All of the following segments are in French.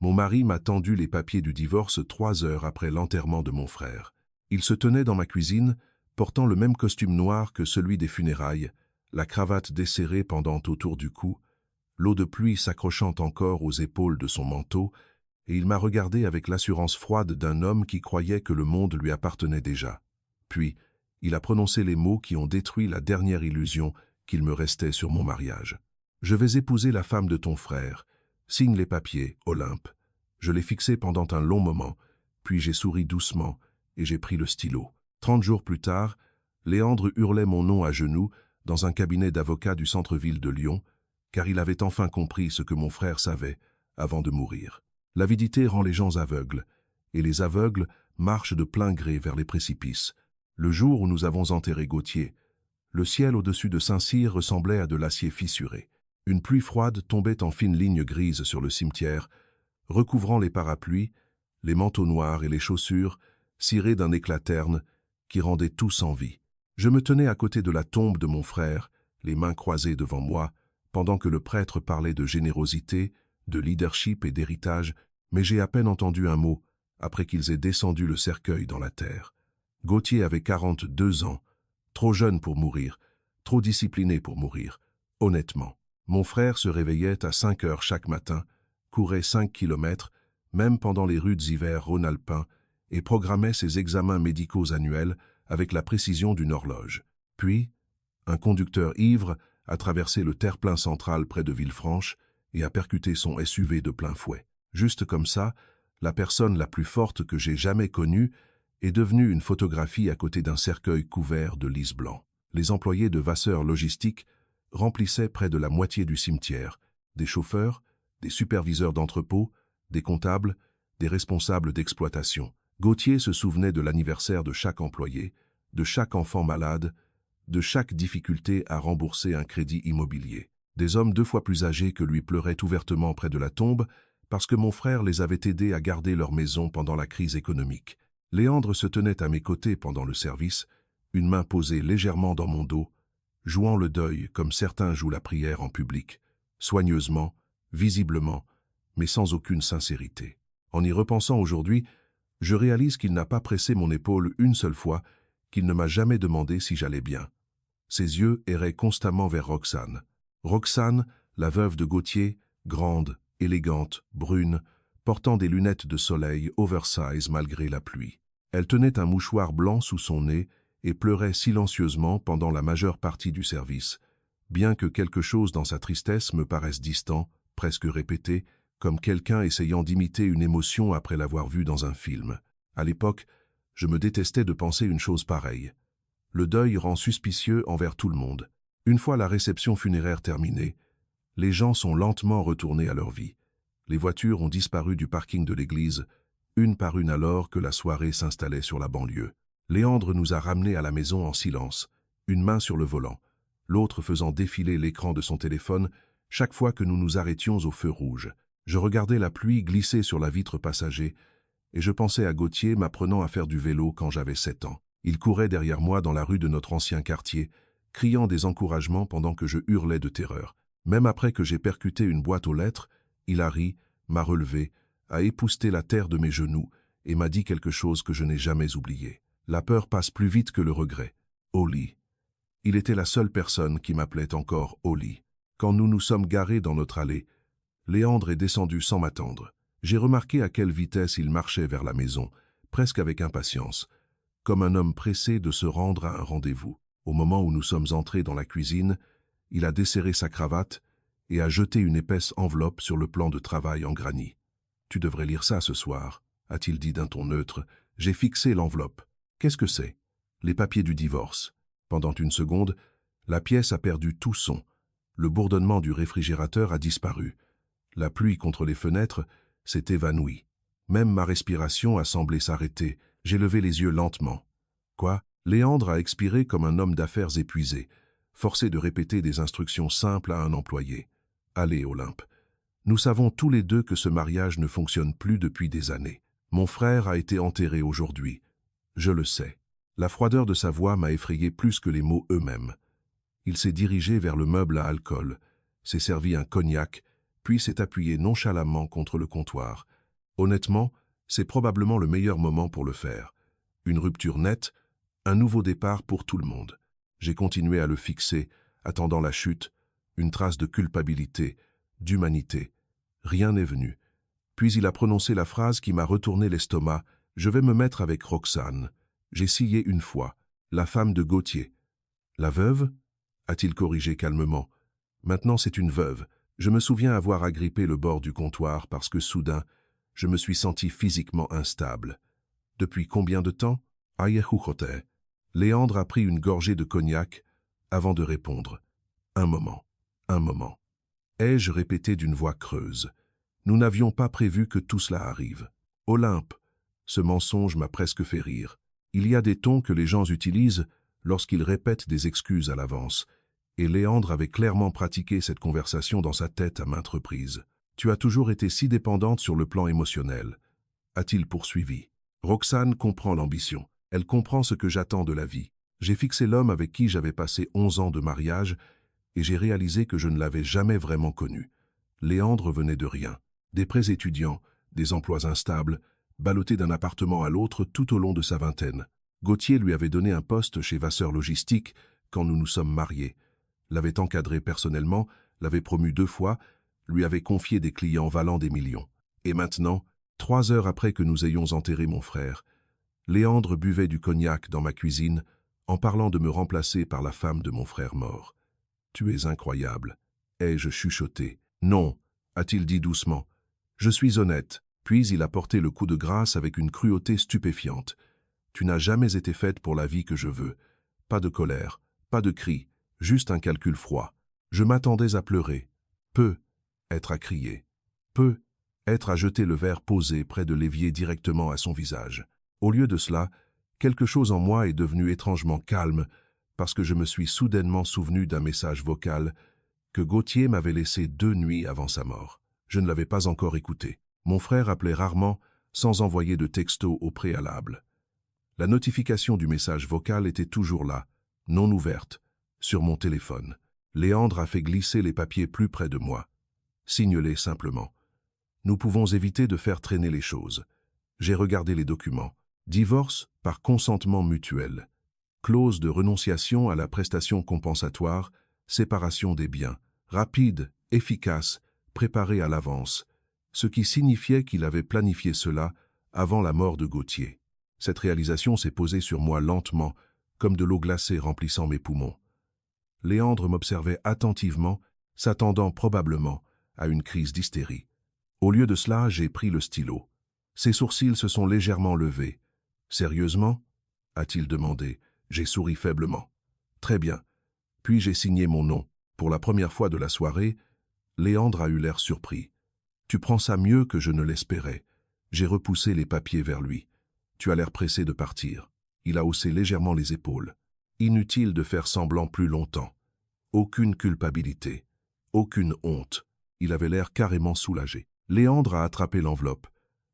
Mon mari m'a tendu les papiers du divorce 3 heures après l'enterrement de mon frère. Il se tenait dans ma cuisine, portant le même costume noir que celui des funérailles, la cravate desserrée pendant autour du cou, l'eau de pluie s'accrochant encore aux épaules de son manteau, et il m'a regardé avec l'assurance froide d'un homme qui croyait que le monde lui appartenait déjà. Puis, il a prononcé les mots qui ont détruit la dernière illusion qu'il me restait sur mon mariage. « Je vais épouser la femme de ton frère. Signe les papiers, Olympe. » Je l'ai fixé pendant un long moment, puis j'ai souri doucement et j'ai pris le stylo. 30 jours plus tard, Léandre hurlait mon nom à genoux dans un cabinet d'avocats du centre-ville de Lyon, car il avait enfin compris ce que mon frère savait avant de mourir. L'avidité rend les gens aveugles, et les aveugles marchent de plein gré vers les précipices. Le jour où nous avons enterré Gauthier, le ciel au-dessus de Saint-Cyr ressemblait à de l'acier fissuré. Une pluie froide tombait en fines lignes grises sur le cimetière, recouvrant les parapluies, les manteaux noirs et les chaussures, cirés d'un éclat terne qui rendait tout sans vie. Je me tenais à côté de la tombe de mon frère, les mains croisées devant moi, pendant que le prêtre parlait de générosité, de leadership et d'héritage, mais j'ai à peine entendu un mot après qu'ils aient descendu le cercueil dans la terre. Gauthier avait 42 ans, trop jeune pour mourir, trop discipliné pour mourir. Honnêtement, mon frère se réveillait à 5 heures chaque matin, courait 5 kilomètres, même pendant les rudes hivers rhône-alpins, et programmait ses examens médicaux annuels avec la précision d'une horloge. Puis, un conducteur ivre a traversé le terre-plein central près de Villefranche et a percuté son SUV de plein fouet. Juste comme ça, la personne la plus forte que j'ai jamais connue est devenue une photographie à côté d'un cercueil couvert de lys blanc. Les employés de Vasseur Logistique remplissaient près de la moitié du cimetière, des chauffeurs, des superviseurs d'entrepôt, des comptables, des responsables d'exploitation. Gauthier se souvenait de l'anniversaire de chaque employé, de chaque enfant malade, de chaque difficulté à rembourser un crédit immobilier. Des hommes 2 fois plus âgés que lui pleuraient ouvertement près de la tombe parce que mon frère les avait aidés à garder leur maison pendant la crise économique. Léandre se tenait à mes côtés pendant le service, une main posée légèrement dans mon dos, jouant le deuil comme certains jouent la prière en public, soigneusement, visiblement, mais sans aucune sincérité. En y repensant aujourd'hui, je réalise qu'il n'a pas pressé mon épaule une seule fois, qu'il ne m'a jamais demandé si j'allais bien. Ses yeux erraient constamment vers Roxane. Roxane, la veuve de Gauthier, grande, élégante, brune, portant des lunettes de soleil oversize malgré la pluie. Elle tenait un mouchoir blanc sous son nez et pleurait silencieusement pendant la majeure partie du service, bien que quelque chose dans sa tristesse me paraisse distant, presque répété, comme quelqu'un essayant d'imiter une émotion après l'avoir vue dans un film. À l'époque, je me détestais de penser une chose pareille. Le deuil rend suspicieux envers tout le monde. Une fois la réception funéraire terminée, les gens sont lentement retournés à leur vie. Les voitures ont disparu du parking de l'église, une par une alors que la soirée s'installait sur la banlieue. Léandre nous a ramenés à la maison en silence, une main sur le volant, l'autre faisant défiler l'écran de son téléphone chaque fois que nous nous arrêtions au feu rouge. Je regardais la pluie glisser sur la vitre passager et je pensais à Gauthier m'apprenant à faire du vélo quand j'avais 7 ans. Il courait derrière moi dans la rue de notre ancien quartier, criant des encouragements pendant que je hurlais de terreur. Même après que j'ai percuté une boîte aux lettres, il a ri, m'a relevé, a épousseté la terre de mes genoux et m'a dit quelque chose que je n'ai jamais oublié. La peur passe plus vite que le regret. Oli. Il était la seule personne qui m'appelait encore Oli. Quand nous nous sommes garés dans notre allée, Léandre est descendu sans m'attendre. J'ai remarqué à quelle vitesse il marchait vers la maison, presque avec impatience, comme un homme pressé de se rendre à un rendez-vous. Au moment où nous sommes entrés dans la cuisine, il a desserré sa cravate et a jeté une épaisse enveloppe sur le plan de travail en granit. « Tu devrais lire ça ce soir », a-t-il dit d'un ton neutre. J'ai fixé l'enveloppe. « Qu'est-ce que c'est ?»« Les papiers du divorce. » Pendant une seconde, la pièce a perdu tout son. Le bourdonnement du réfrigérateur a disparu. La pluie contre les fenêtres s'est évanouie. Même ma respiration a semblé s'arrêter. J'ai levé les yeux lentement. Quoi? Léandre a expiré comme un homme d'affaires épuisé, forcé de répéter des instructions simples à un employé. Allez, Olympe. Nous savons tous les deux que ce mariage ne fonctionne plus depuis des années. Mon frère a été enterré aujourd'hui. Je le sais. La froideur de sa voix m'a effrayé plus que les mots eux-mêmes. Il s'est dirigé vers le meuble à alcool, s'est servi un cognac, puis s'est appuyé nonchalamment contre le comptoir. Honnêtement, c'est probablement le meilleur moment pour le faire. Une rupture nette, un nouveau départ pour tout le monde. J'ai continué à le fixer, attendant la chute, une trace de culpabilité, d'humanité. Rien n'est venu. Puis il a prononcé la phrase qui m'a retourné l'estomac. « Je vais me mettre avec Roxane. » J'ai scié une fois. La femme de Gauthier. « La veuve » a-t-il corrigé calmement. « Maintenant c'est une veuve. » Je me souviens avoir agrippé le bord du comptoir parce que soudain, je me suis senti physiquement instable. Depuis combien de temps? Ayehuchote. Léandre a pris une gorgée de cognac avant de répondre. Un moment. Un moment. Ai-je répété d'une voix creuse. Nous n'avions pas prévu que tout cela arrive. Olympe. Ce mensonge m'a presque fait rire. Il y a des tons que les gens utilisent lorsqu'ils répètent des excuses à l'avance. Et Léandre avait clairement pratiqué cette conversation dans sa tête à maintes reprises. « Tu as toujours été si dépendante sur le plan émotionnel. » a-t-il poursuivi. Roxane comprend l'ambition. Elle comprend ce que j'attends de la vie. J'ai fixé l'homme avec qui j'avais passé 11 ans de mariage et j'ai réalisé que je ne l'avais jamais vraiment connu. Léandre venait de rien. Des prêts étudiants, des emplois instables, ballotté d'un appartement à l'autre tout au long de sa vingtaine. Gauthier lui avait donné un poste chez Vasseur Logistique quand nous nous sommes mariés. L'avait encadré personnellement, l'avait promu 2 fois, lui avait confié des clients valant des millions. Et maintenant, 3 heures après que nous ayons enterré mon frère, Léandre buvait du cognac dans ma cuisine en parlant de me remplacer par la femme de mon frère mort. « Tu es incroyable », ai-je chuchoté. « Non », a-t-il dit doucement. « Je suis honnête. » Puis il a porté le coup de grâce avec une cruauté stupéfiante. « Tu n'as jamais été faite pour la vie que je veux. Pas de colère, pas de cris. Juste un calcul froid. Je m'attendais à pleurer. Peu, être à crier. Peu, être à jeter le verre posé près de l'évier directement à son visage. Au lieu de cela, quelque chose en moi est devenu étrangement calme parce que je me suis soudainement souvenu d'un message vocal que Gauthier m'avait laissé 2 nuits avant sa mort. Je ne l'avais pas encore écouté. Mon frère appelait rarement sans envoyer de texto au préalable. La notification du message vocal était toujours là, non ouverte, sur mon téléphone. Léandre a fait glisser les papiers plus près de moi. Signe-les simplement. Nous pouvons éviter de faire traîner les choses. J'ai regardé les documents. Divorce par consentement mutuel. Clause de renonciation à la prestation compensatoire, séparation des biens. Rapide, efficace, préparé à l'avance. Ce qui signifiait qu'il avait planifié cela avant la mort de Gauthier. Cette réalisation s'est posée sur moi lentement, comme de l'eau glacée remplissant mes poumons. Léandre m'observait attentivement, s'attendant probablement à une crise d'hystérie. Au lieu de cela, j'ai pris le stylo. Ses sourcils se sont légèrement levés. « Sérieusement » a-t-il demandé. J'ai souri faiblement. « Très bien. » Puis j'ai signé mon nom. Pour la première fois de la soirée, Léandre a eu l'air surpris. « Tu prends ça mieux que je ne l'espérais. » J'ai repoussé les papiers vers lui. « Tu as l'air pressé de partir. » Il a haussé légèrement les épaules. Inutile de faire semblant plus longtemps. Aucune culpabilité. Aucune honte. Il avait l'air carrément soulagé. Léandre a attrapé l'enveloppe,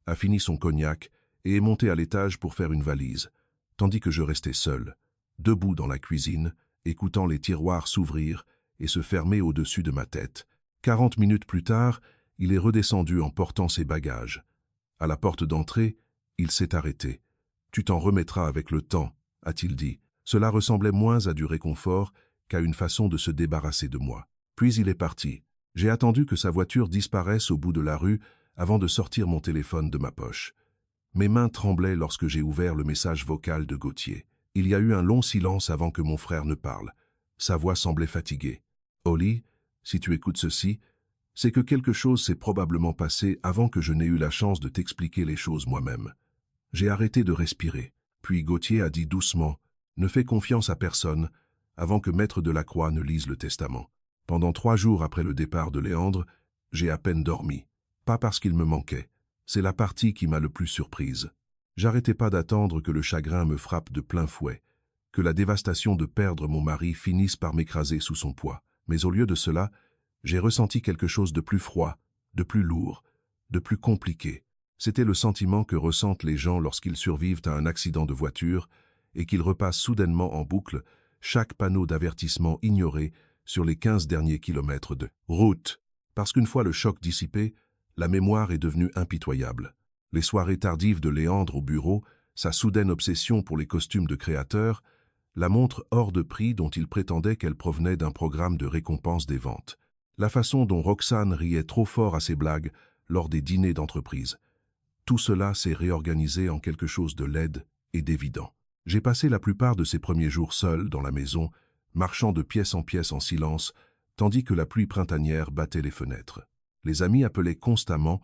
a fini son cognac et est monté à l'étage pour faire une valise, tandis que je restais seul, debout dans la cuisine, écoutant les tiroirs s'ouvrir et se fermer au-dessus de ma tête. 40 minutes plus tard, il est redescendu en portant ses bagages. À la porte d'entrée, il s'est arrêté. « Tu t'en remettras avec le temps », a-t-il dit. Cela ressemblait moins à du réconfort qu'à une façon de se débarrasser de moi. Puis il est parti. J'ai attendu que sa voiture disparaisse au bout de la rue avant de sortir mon téléphone de ma poche. Mes mains tremblaient lorsque j'ai ouvert le message vocal de Gauthier. Il y a eu un long silence avant que mon frère ne parle. Sa voix semblait fatiguée. « Oli, si tu écoutes ceci, c'est que quelque chose s'est probablement passé avant que je n'ai eu la chance de t'expliquer les choses moi-même. » J'ai arrêté de respirer. Puis Gauthier a dit doucement « Ne fais confiance à personne » avant que Maître Delacroix ne lise le testament. Pendant 3 jours après le départ de Léandre, j'ai à peine dormi. Pas parce qu'il me manquait. C'est la partie qui m'a le plus surprise. J'arrêtais pas d'attendre que le chagrin me frappe de plein fouet, que la dévastation de perdre mon mari finisse par m'écraser sous son poids. Mais au lieu de cela, j'ai ressenti quelque chose de plus froid, de plus lourd, de plus compliqué. C'était le sentiment que ressentent les gens lorsqu'ils survivent à un accident de voiture et qu'ils repassent soudainement en boucle chaque panneau d'avertissement ignoré sur les 15 derniers kilomètres de route. Parce qu'une fois le choc dissipé, la mémoire est devenue impitoyable. Les soirées tardives de Léandre au bureau, sa soudaine obsession pour les costumes de créateurs, la montre hors de prix dont il prétendait qu'elle provenait d'un programme de récompense des ventes. La façon dont Roxane riait trop fort à ses blagues lors des dîners d'entreprise. Tout cela s'est réorganisé en quelque chose de laide et d'évident. J'ai passé la plupart de ces premiers jours seul dans la maison, marchant de pièce en silence, tandis que la pluie printanière battait les fenêtres. Les amis appelaient constamment,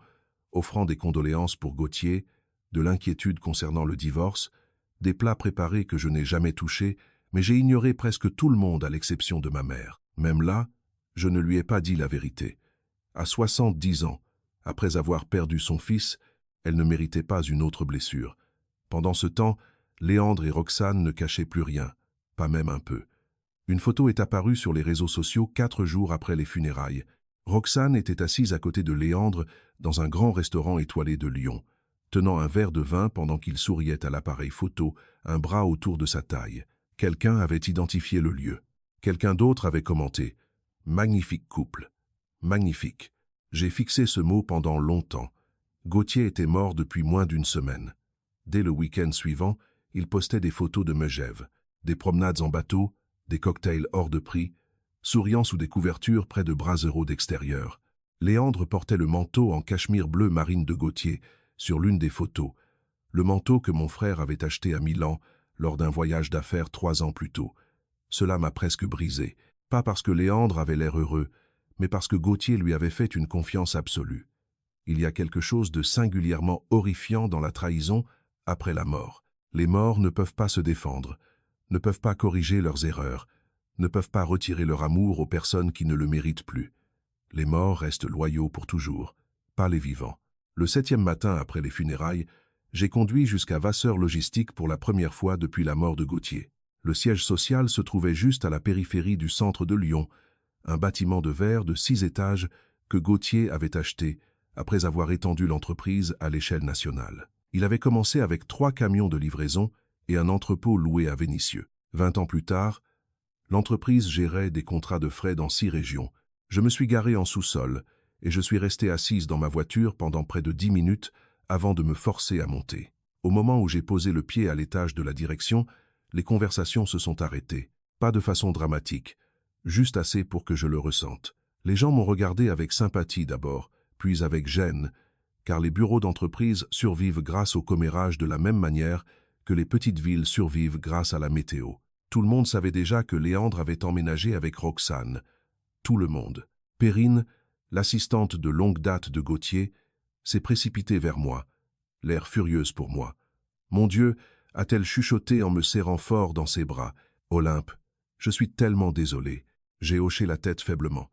offrant des condoléances pour Gauthier, de l'inquiétude concernant le divorce, des plats préparés que je n'ai jamais touchés, mais j'ai ignoré presque tout le monde à l'exception de ma mère. Même là, je ne lui ai pas dit la vérité. À 70 ans, après avoir perdu son fils, elle ne méritait pas une autre blessure. Pendant ce temps, Léandre et Roxane ne cachaient plus rien, pas même un peu. Une photo est apparue sur les réseaux sociaux 4 jours après les funérailles. Roxane était assise à côté de Léandre dans un grand restaurant étoilé de Lyon, tenant un verre de vin pendant qu'il souriait à l'appareil photo, un bras autour de sa taille. Quelqu'un avait identifié le lieu. Quelqu'un d'autre avait commenté « Magnifique couple. Magnifique. J'ai fixé ce mot pendant longtemps. Gauthier était mort depuis moins d'une semaine. Dès le week-end suivant, il postait des photos de Megève, des promenades en bateau, des cocktails hors de prix, souriant sous des couvertures près de Brasereau d'extérieur. Léandre portait le manteau en cachemire bleu marine de Gauthier sur l'une des photos, le manteau que mon frère avait acheté à Milan lors d'un voyage d'affaires 3 ans plus tôt. Cela m'a presque brisé, pas parce que Léandre avait l'air heureux, mais parce que Gauthier lui avait fait une confiance absolue. Il y a quelque chose de singulièrement horrifiant dans la trahison après la mort. Les morts ne peuvent pas se défendre, ne peuvent pas corriger leurs erreurs, ne peuvent pas retirer leur amour aux personnes qui ne le méritent plus. Les morts restent loyaux pour toujours, pas les vivants. Le 7e matin après les funérailles, j'ai conduit jusqu'à Vasseur Logistique pour la première fois depuis la mort de Gauthier. Le siège social se trouvait juste à la périphérie du centre de Lyon, un bâtiment de verre de 6 étages que Gauthier avait acheté après avoir étendu l'entreprise à l'échelle nationale. Il avait commencé avec 3 camions de livraison et un entrepôt loué à Vénissieux. 20 ans plus tard, l'entreprise gérait des contrats de frais dans 6 régions. Je me suis garé en sous-sol et je suis resté assise dans ma voiture pendant près de 10 minutes avant de me forcer à monter. Au moment où j'ai posé le pied à l'étage de la direction, les conversations se sont arrêtées. Pas de façon dramatique, juste assez pour que je le ressente. Les gens m'ont regardé avec sympathie d'abord, puis avec gêne, car les bureaux d'entreprise survivent grâce au commérage de la même manière que les petites villes survivent grâce à la météo. Tout le monde savait déjà que Léandre avait emménagé avec Roxane. Tout le monde. Perrine, l'assistante de longue date de Gauthier, s'est précipitée vers moi, l'air furieuse pour moi. Mon Dieu, a-t-elle chuchoté en me serrant fort dans ses bras. Olympe, je suis tellement désolé. J'ai hoché la tête faiblement.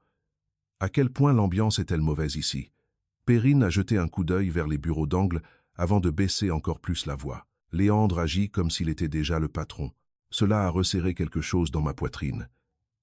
À quel point l'ambiance est-elle mauvaise ici? Perrine a jeté un coup d'œil vers les bureaux d'angle avant de baisser encore plus la voix. Léandre agit comme s'il était déjà le patron. Cela a resserré quelque chose dans ma poitrine.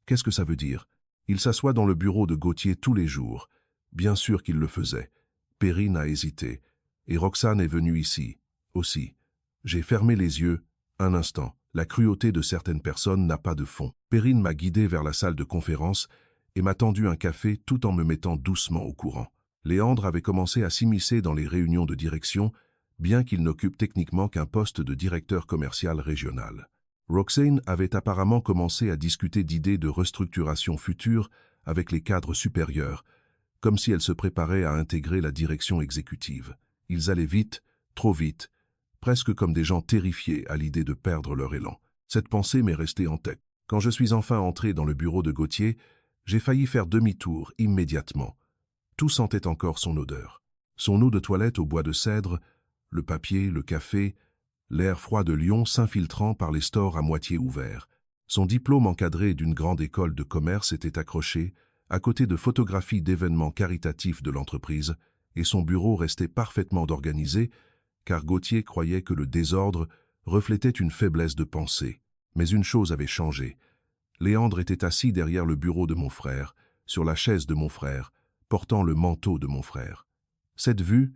Qu'est-ce que ça veut dire? Il s'assoit dans le bureau de Gauthier tous les jours. Bien sûr qu'il le faisait. Perrine a hésité. Et Roxane est venue ici, aussi. J'ai fermé les yeux, un instant. La cruauté de certaines personnes n'a pas de fond. Perrine m'a guidé vers la salle de conférence et m'a tendu un café tout en me mettant doucement au courant. Léandre avait commencé à s'immiscer dans les réunions de direction, bien qu'il n'occupe techniquement qu'un poste de directeur commercial régional. Roxane avait apparemment commencé à discuter d'idées de restructuration future avec les cadres supérieurs, comme si elle se préparait à intégrer la direction exécutive. Ils allaient vite, trop vite, presque comme des gens terrifiés à l'idée de perdre leur élan. Cette pensée m'est restée en tête. Quand je suis enfin entré dans le bureau de Gauthier, j'ai failli faire demi-tour immédiatement. Tout sentait encore son odeur. Son eau de toilette au bois de cèdre, le papier, le café, l'air froid de Lyon s'infiltrant par les stores à moitié ouverts. Son diplôme encadré d'une grande école de commerce était accroché, à côté de photographies d'événements caritatifs de l'entreprise, et son bureau restait parfaitement organisé, car Gauthier croyait que le désordre reflétait une faiblesse de pensée. Mais une chose avait changé. Léandre était assis derrière le bureau de mon frère, sur la chaise de mon frère, portant le manteau de mon frère. Cette vue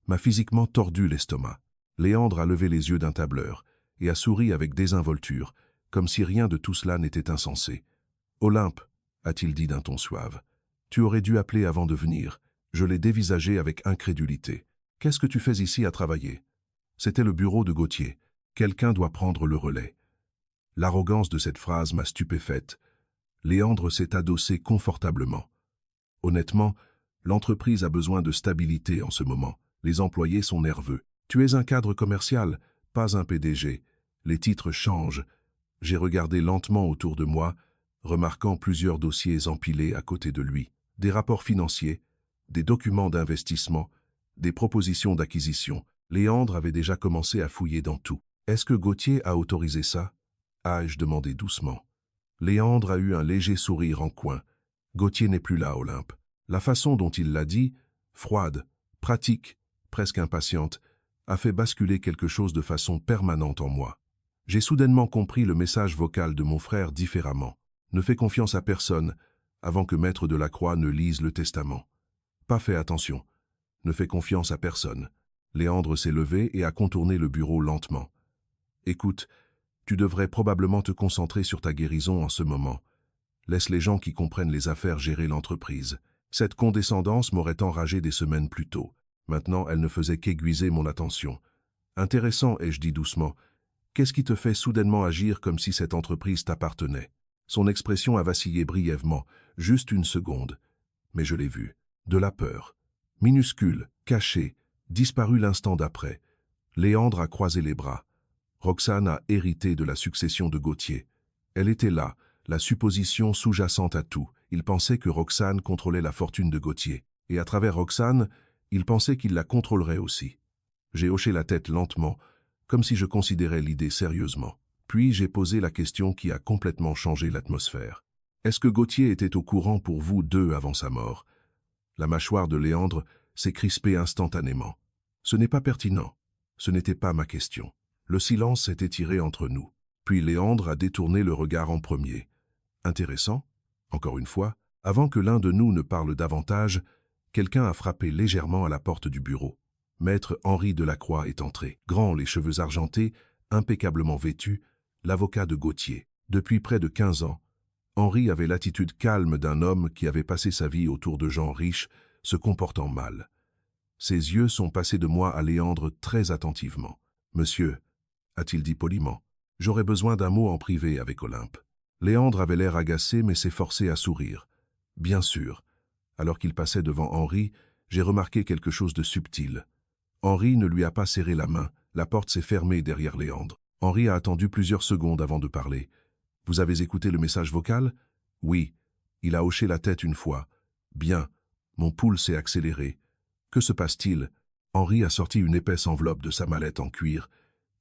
m'a physiquement tordu l'estomac. Léandre a levé les yeux d'un tableur et a souri avec désinvolture, comme si rien de tout cela n'était insensé. « Olympe », a-t-il dit d'un ton suave, « Tu aurais dû appeler avant de venir. Je l'ai dévisagé avec incrédulité. Qu'est-ce que tu fais ici à travailler? C'était le bureau de Gauthier. Quelqu'un doit prendre le relais. L'arrogance de cette phrase m'a stupéfaite. Léandre s'est adossé confortablement. Honnêtement, l'entreprise a besoin de stabilité en ce moment. Les employés sont nerveux. Tu es un cadre commercial, pas un PDG. Les titres changent. J'ai regardé lentement autour de moi, remarquant plusieurs dossiers empilés à côté de lui. Des rapports financiers, des documents d'investissement, des propositions d'acquisition. Léandre avait déjà commencé à fouiller dans tout. Est-ce que Gauthier a autorisé ça? Ai-je demandé doucement. Léandre a eu un léger sourire en coin. Gauthier n'est plus là, Olympe. La façon dont il l'a dit, froide, pratique, presque impatiente, a fait basculer quelque chose de façon permanente en moi. J'ai soudainement compris le message vocal de mon frère différemment. Ne fais confiance à personne avant que Maître Delacroix ne lise le testament. Pas fait attention. Ne fais confiance à personne. Léandre s'est levé et a contourné le bureau lentement. Écoute, tu devrais probablement te concentrer sur ta guérison en ce moment. Laisse les gens qui comprennent les affaires gérer l'entreprise. Cette condescendance m'aurait enragé des semaines plus tôt. Maintenant, elle ne faisait qu'aiguiser mon attention. Intéressant, ai-je dit doucement. Qu'est-ce qui te fait soudainement agir comme si cette entreprise t'appartenait? Son expression a vacillé brièvement, juste une seconde. Mais je l'ai vu. De la peur. Minuscule, cachée, disparue l'instant d'après. Léandre a croisé les bras. Roxane a hérité de la succession de Gauthier. Elle était là, la supposition sous-jacente à tout. Il pensait que Roxane contrôlait la fortune de Gauthier. Et à travers Roxane, il pensait qu'il la contrôlerait aussi. J'ai hoché la tête lentement, comme si je considérais l'idée sérieusement. Puis j'ai posé la question qui a complètement changé l'atmosphère. Est-ce que Gauthier était au courant pour vous deux avant sa mort? La mâchoire de Léandre s'est crispée instantanément. Ce n'est pas pertinent. Ce n'était pas ma question. Le silence s'est étiré entre nous. Puis Léandre a détourné le regard en premier. Intéressant. Encore une fois, avant que l'un de nous ne parle davantage, quelqu'un a frappé légèrement à la porte du bureau. Maître Henri Delacroix est entré, grand, les cheveux argentés, impeccablement vêtu, l'avocat de Gauthier. Depuis près de 15 ans, Henri avait l'attitude calme d'un homme qui avait passé sa vie autour de gens riches, se comportant mal. Ses yeux sont passés de moi à Léandre très attentivement. « Monsieur », a-t-il dit poliment, « j'aurais besoin d'un mot en privé avec Olympe. » Léandre avait l'air agacé mais s'est forcé à sourire. « Bien sûr. » Alors qu'il passait devant Henri, j'ai remarqué quelque chose de subtil. Henri ne lui a pas serré la main, la porte s'est fermée derrière Léandre. Henri a attendu plusieurs secondes avant de parler. « Vous avez écouté le message vocal ?»« Oui. » Il a hoché la tête une fois. « Bien. » Mon pouls s'est accéléré. Que se passe-t-il? Henri a sorti une épaisse enveloppe de sa mallette en cuir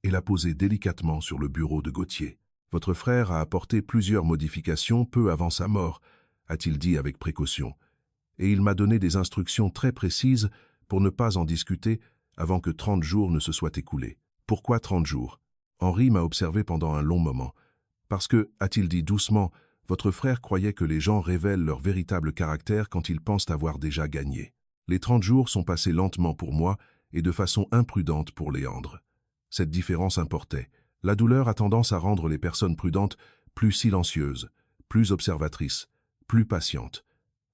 et l'a posée délicatement sur le bureau de Gauthier. « Votre frère a apporté plusieurs modifications peu avant sa mort, » a-t-il dit avec précaution. Et il m'a donné des instructions très précises pour ne pas en discuter avant que 30 jours ne se soient écoulés. Pourquoi 30 jours? Henri m'a observé pendant un long moment. Parce que, a-t-il dit doucement, votre frère croyait que les gens révèlent leur véritable caractère quand ils pensent avoir déjà gagné. Les 30 jours sont passés lentement pour moi et de façon imprudente pour Léandre. Cette différence importait. La douleur a tendance à rendre les personnes prudentes plus silencieuses, plus observatrices, plus patientes.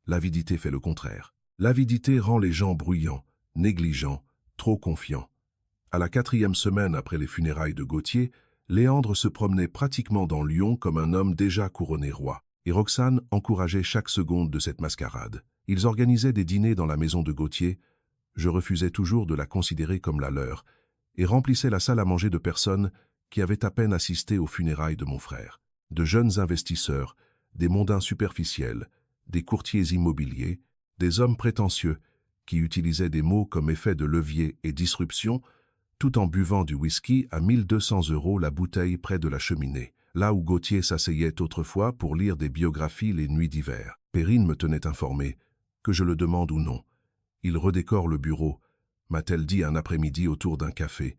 L'avidité fait le contraire. L'avidité rend les gens bruyants, négligents, trop confiants. À la 4e semaine après les funérailles de Gauthier, Léandre se promenait pratiquement dans Lyon comme un homme déjà couronné roi. Et Roxane encourageait chaque seconde de cette mascarade. Ils organisaient des dîners dans la maison de Gauthier. Je refusais toujours de la considérer comme la leur, et remplissais la salle à manger de personnes qui avaient à peine assisté aux funérailles de mon frère. De jeunes investisseurs, des mondains superficiels, des courtiers immobiliers, des hommes prétentieux qui utilisaient des mots comme effet de levier et disruption, tout en buvant du whisky à 1200 € la bouteille près de la cheminée, là où Gauthier s'asseyait autrefois pour lire des biographies les nuits d'hiver. Perrine me tenait informé, que je le demande ou non. Il redécore le bureau, m'a-t-elle dit un après-midi autour d'un café.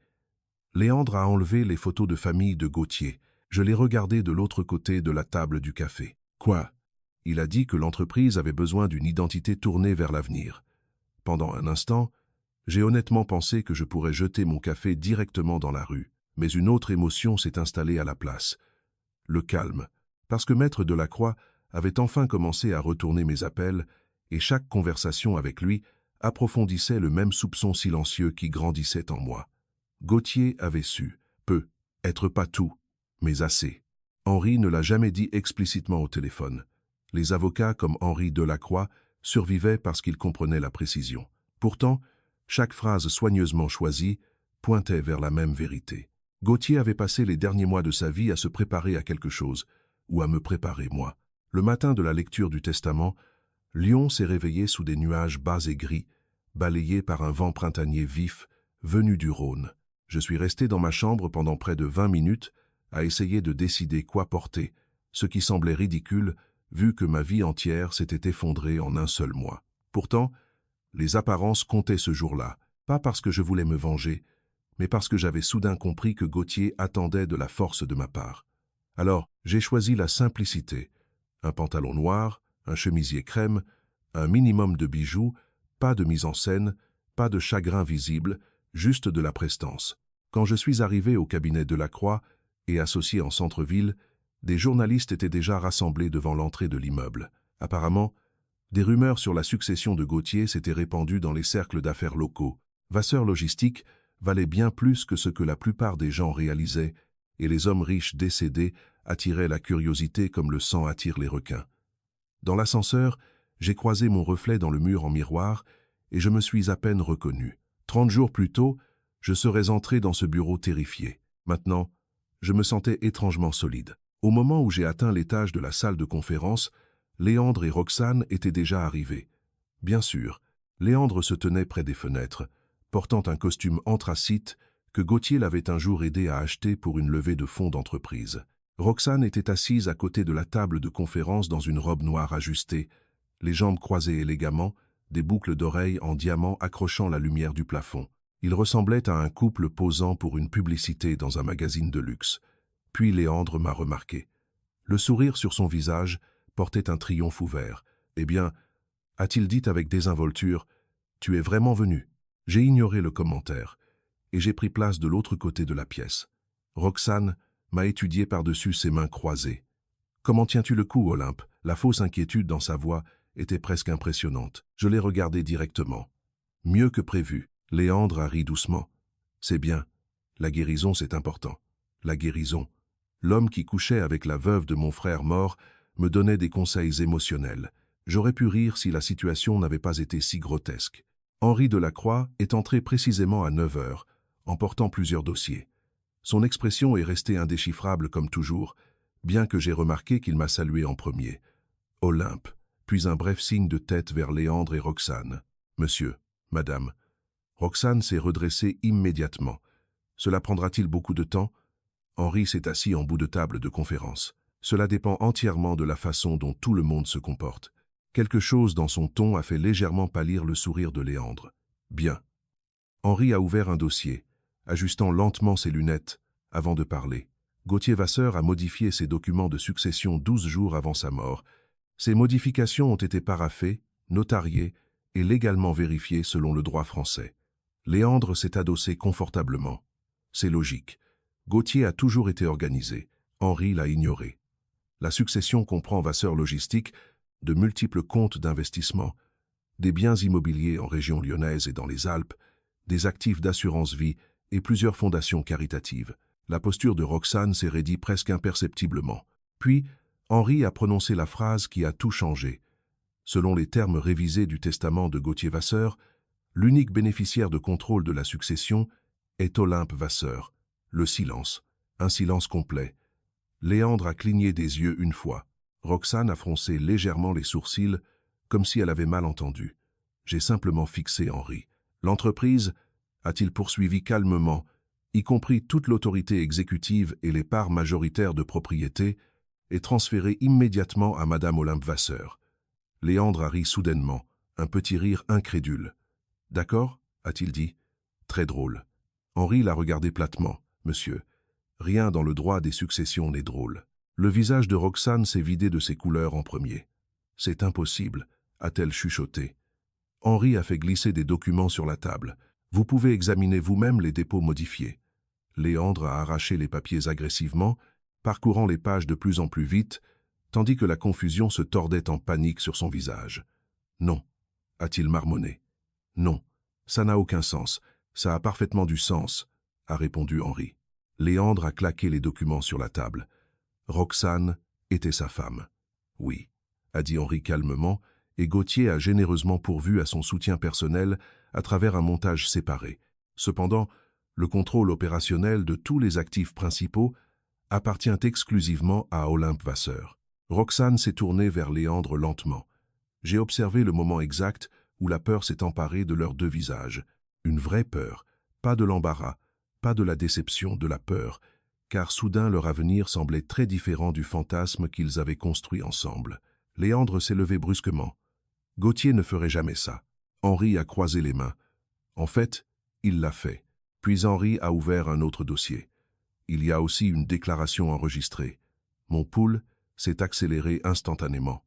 Léandre a enlevé les photos de famille de Gauthier. Je les regardais de l'autre côté de la table du café. Quoi? Il a dit que l'entreprise avait besoin d'une identité tournée vers l'avenir. Pendant un instant, j'ai honnêtement pensé que je pourrais jeter mon café directement dans la rue, mais une autre émotion s'est installée à la place. Le calme, parce que Maître Delacroix avait enfin commencé à retourner mes appels et chaque conversation avec lui approfondissait le même soupçon silencieux qui grandissait en moi. Gauthier avait su, être pas tout, mais assez. Henri ne l'a jamais dit explicitement au téléphone. Les avocats comme Henri Delacroix survivaient parce qu'ils comprenaient la précision. Pourtant, chaque phrase soigneusement choisie pointait vers la même vérité. Gauthier avait passé les derniers mois de sa vie à se préparer à quelque chose, ou à me préparer moi. Le matin de la lecture du testament, Lyon s'est réveillé sous des nuages bas et gris, balayés par un vent printanier vif, venu du Rhône. Je suis resté dans ma chambre pendant près de 20 minutes à essayer de décider quoi porter, ce qui semblait ridicule vu que ma vie entière s'était effondrée en un seul mois. Pourtant, les apparences comptaient ce jour-là, pas parce que je voulais me venger, mais parce que j'avais soudain compris que Gauthier attendait de la force de ma part. Alors, j'ai choisi la simplicité. Un pantalon noir, un chemisier crème, un minimum de bijoux, pas de mise en scène, pas de chagrin visible, juste de la prestance. Quand je suis arrivé au cabinet Delacroix et associé en centre-ville, des journalistes étaient déjà rassemblés devant l'entrée de l'immeuble. Apparemment, des rumeurs sur la succession de Gauthier s'étaient répandues dans les cercles d'affaires locaux. Vasseur Logistique valait bien plus que ce que la plupart des gens réalisaient, et les hommes riches décédés attiraient la curiosité comme le sang attire les requins. Dans l'ascenseur, j'ai croisé mon reflet dans le mur en miroir et je me suis à peine reconnu. 30 jours plus tôt, je serais entré dans ce bureau terrifié. Maintenant, je me sentais étrangement solide. Au moment où j'ai atteint l'étage de la salle de conférence, Léandre et Roxane étaient déjà arrivés. Bien sûr, Léandre se tenait près des fenêtres, portant un costume anthracite que Gauthier l'avait un jour aidé à acheter pour une levée de fonds d'entreprise. Roxane était assise à côté de la table de conférence dans une robe noire ajustée, les jambes croisées élégamment, des boucles d'oreilles en diamant accrochant la lumière du plafond. Il ressemblait à un couple posant pour une publicité dans un magazine de luxe. Puis Léandre m'a remarqué. Le sourire sur son visage portait un triomphe ouvert. « Eh bien, a-t-il dit avec désinvolture, « Tu es vraiment venu ?» J'ai ignoré le commentaire, et j'ai pris place de l'autre côté de la pièce. Roxane m'a étudié par-dessus ses mains croisées. « Comment tiens-tu le coup, Olympe ?» La fausse inquiétude dans sa voix était presque impressionnante. Je l'ai regardé directement. « Mieux que prévu. » Léandre a ri doucement. « C'est bien. La guérison, c'est important. La guérison. » L'homme qui couchait avec la veuve de mon frère mort me donnait des conseils émotionnels. J'aurais pu rire si la situation n'avait pas été si grotesque. Henri Delacroix est entré précisément à 9 heures, en portant plusieurs dossiers. Son expression est restée indéchiffrable comme toujours, bien que j'ai remarqué qu'il m'a salué en premier. Olympe, puis un bref signe de tête vers Léandre et Roxane. « Monsieur, madame. » Roxane s'est redressée immédiatement. Cela prendra-t-il beaucoup de temps ? Henri s'est assis en bout de table de conférence. Cela dépend entièrement de la façon dont tout le monde se comporte. Quelque chose dans son ton a fait légèrement pâlir le sourire de Léandre. Bien. Henri a ouvert un dossier, ajustant lentement ses lunettes avant de parler. Gauthier Vasseur a modifié ses documents de succession 12 jours avant sa mort. Ces modifications ont été paraphées, notariées et légalement vérifiées selon le droit français. Léandre s'est adossé confortablement. C'est logique. Gauthier a toujours été organisé. Henri l'a ignoré. La succession comprend Vasseur Logistique, de multiples comptes d'investissement, des biens immobiliers en région lyonnaise et dans les Alpes, des actifs d'assurance-vie et plusieurs fondations caritatives. La posture de Roxane s'est raidie presque imperceptiblement. Puis, Henri a prononcé la phrase qui a tout changé. Selon les termes révisés du testament de Gauthier Vasseur, l'unique bénéficiaire de contrôle de la succession est Olympe Vasseur. Le silence. Un silence complet. Léandre a cligné des yeux une fois. Roxane a froncé légèrement les sourcils, comme si elle avait mal entendu. J'ai simplement fixé Henri. L'entreprise, a-t-il poursuivi calmement, y compris toute l'autorité exécutive et les parts majoritaires de propriété, est transférée immédiatement à Madame Olympe Vasseur. Léandre a ri soudainement, un petit rire incrédule. « D'accord » a-t-il dit. « Très drôle. » Henri l'a regardé platement. « Monsieur, rien dans le droit des successions n'est drôle. » Le visage de Roxane s'est vidé de ses couleurs en premier. « C'est impossible » a-t-elle chuchoté. Henri a fait glisser des documents sur la table. « Vous pouvez examiner vous-même les dépôts modifiés. » Léandre a arraché les papiers agressivement, parcourant les pages de plus en plus vite, tandis que la confusion se tordait en panique sur son visage. Non, a-t-il marmonné. Non, ça n'a aucun sens. Ça a parfaitement du sens, a répondu Henri. Léandre a claqué les documents sur la table. Roxane était sa femme. Oui, a dit Henri calmement, et Gauthier a généreusement pourvu à son soutien personnel à travers un montage séparé. Cependant, le contrôle opérationnel de tous les actifs principaux appartient exclusivement à Olympe Vasseur. Roxane s'est tournée vers Léandre lentement. J'ai observé le moment exact où la peur s'est emparée de leurs deux visages. Une vraie peur, pas de l'embarras, pas de la déception, de la peur, car soudain leur avenir semblait très différent du fantasme qu'ils avaient construit ensemble. Léandre s'est levé brusquement. Gauthier ne ferait jamais ça. Henri a croisé les mains. En fait, il l'a fait. Puis Henri a ouvert un autre dossier. Il y a aussi une déclaration enregistrée. Mon pouls s'est accéléré instantanément.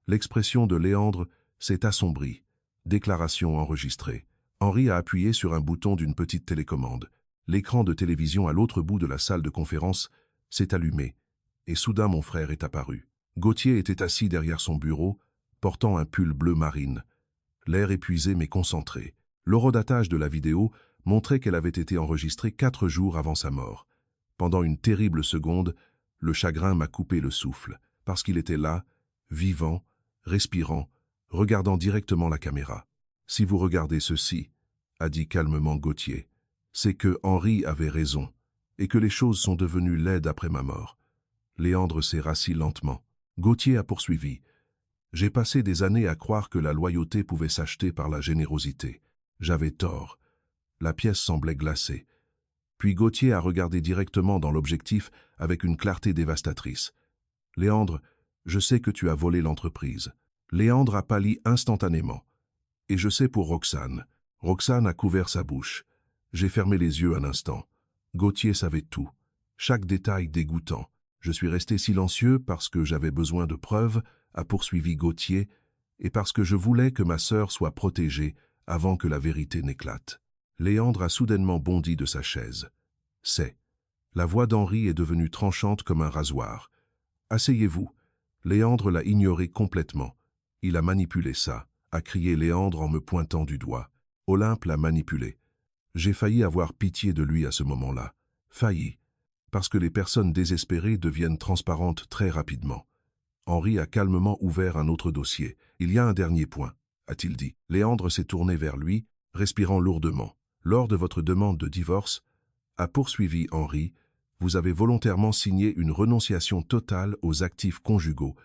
L'expression de Léandre s'est assombrie. Déclaration enregistrée. Henri a appuyé sur un bouton d'une petite télécommande. L'écran de télévision à l'autre bout de la salle de conférence s'est allumé, et soudain mon frère est apparu. Gauthier était assis derrière son bureau, portant un pull bleu marine. L'air épuisé mais concentré. L'horodatage de la vidéo montrait qu'elle avait été enregistrée 4 jours avant sa mort. Pendant une terrible seconde, le chagrin m'a coupé le souffle, parce qu'il était là, vivant, respirant, regardant directement la caméra. « Si vous regardez ceci, » a dit calmement Gauthier, « c'est que Henri avait raison, et que les choses sont devenues laides après ma mort. » Léandre s'est rassis lentement. Gauthier a poursuivi. « J'ai passé des années à croire que la loyauté pouvait s'acheter par la générosité. J'avais tort. » La pièce semblait glacée. Puis Gauthier a regardé directement dans l'objectif avec une clarté dévastatrice. « Léandre, je sais que tu as volé l'entreprise. » Léandre a pâli instantanément. « Et je sais pour Roxane. » Roxane a couvert sa bouche. J'ai fermé les yeux un instant. Gauthier savait tout. Chaque détail dégoûtant. Je suis resté silencieux parce que j'avais besoin de preuves, a poursuivi Gauthier, et parce que je voulais que ma sœur soit protégée avant que la vérité n'éclate. Léandre a soudainement bondi de sa chaise. « C'est. » La voix d'Henri est devenue tranchante comme un rasoir. « Asseyez-vous. » Léandre l'a ignoré complètement. Il a manipulé ça, a crié Léandre en me pointant du doigt. Olympe l'a manipulé. J'ai failli avoir pitié de lui à ce moment-là. Failli. Parce que les personnes désespérées deviennent transparentes très rapidement. Henri a calmement ouvert un autre dossier. « Il y a un dernier point, » a-t-il dit. Léandre s'est tourné vers lui, respirant lourdement. « Lors de votre demande de divorce, » a poursuivi Henri, « vous avez volontairement signé une renonciation totale aux actifs conjugaux,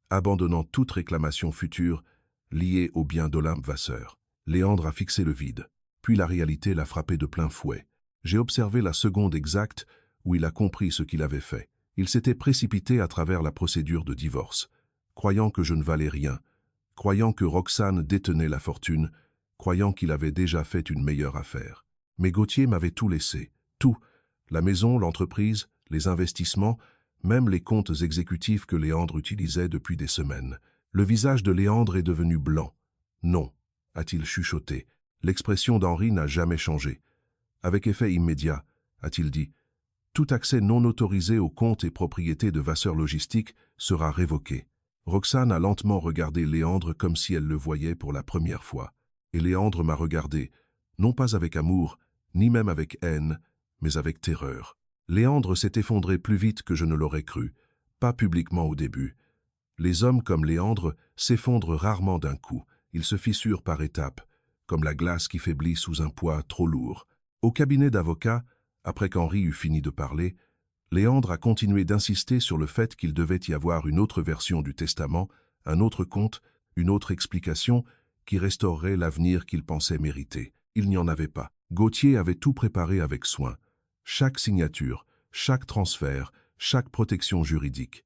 abandonnant toute réclamation future liée aux biens d'Olympe Vasseur. » Léandre a fixé le vide. Puis la réalité l'a frappé de plein fouet. J'ai observé la seconde exacte où il a compris ce qu'il avait fait. Il s'était précipité à travers la procédure de divorce, croyant que je ne valais rien, croyant que Roxane détenait la fortune, croyant qu'il avait déjà fait une meilleure affaire. Mais Gauthier m'avait tout laissé, tout, la maison, l'entreprise, les investissements, même les comptes exécutifs que Léandre utilisait depuis des semaines. Le visage de Léandre est devenu blanc. « Non », a-t-il chuchoté. L'expression d'Henri n'a jamais changé. « Avec effet immédiat », a-t-il dit. « Tout accès non autorisé aux comptes et propriétés de Vasseur Logistique sera révoqué. » Roxane a lentement regardé Léandre comme si elle le voyait pour la première fois. Et Léandre m'a regardé, non pas avec amour, ni même avec haine, mais avec terreur. Léandre s'est effondré plus vite que je ne l'aurais cru, pas publiquement au début. Les hommes comme Léandre s'effondrent rarement d'un coup, ils se fissurent par étapes, comme la glace qui faiblit sous un poids trop lourd. Au cabinet d'avocats, après qu'Henri eut fini de parler, Léandre a continué d'insister sur le fait qu'il devait y avoir une autre version du testament, un autre compte, une autre explication qui restaurerait l'avenir qu'il pensait mériter. Il n'y en avait pas. Gauthier avait tout préparé avec soin. Chaque signature, chaque transfert, chaque protection juridique.